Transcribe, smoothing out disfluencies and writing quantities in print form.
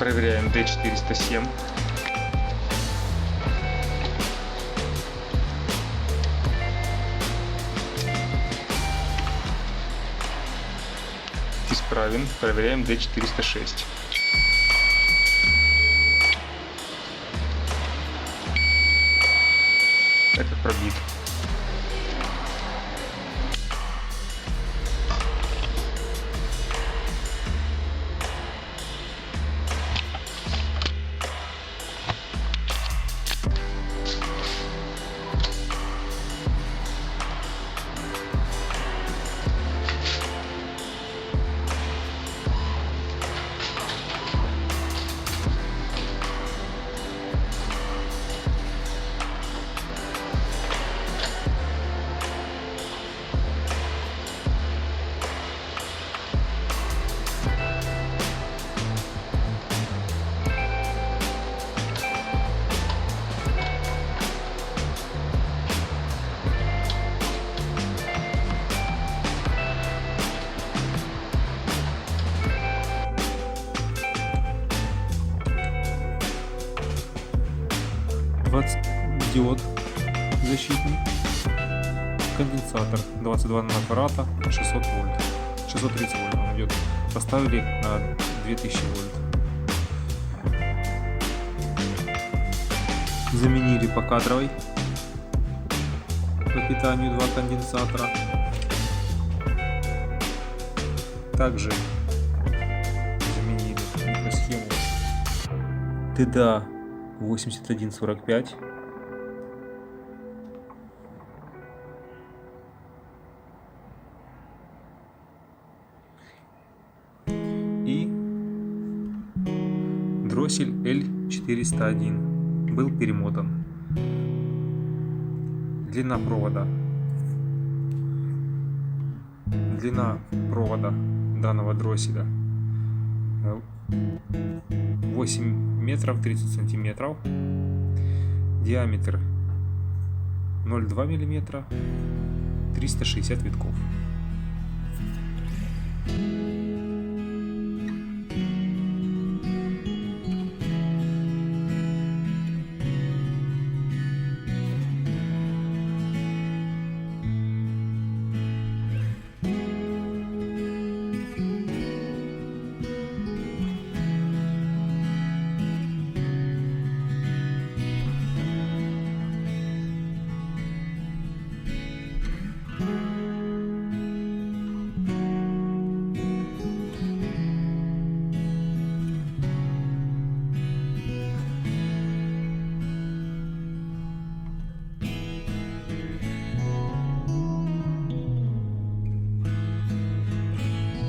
Проверяем D407. Исправен. Проверяем D406. Это пробит. Диод защитный, конденсатор 22 нанофарада, 600 вольт, 630 вольт он идет. Поставили на 2000 вольт. Заменили по кадровой по питанию 2 конденсатора. Также заменили микросхему TDA 8145. И дроссель L401 был перемотан. Длина провода данного дросселя 8 метров 30 сантиметров, диаметр 0,2 миллиметра, 360 витков.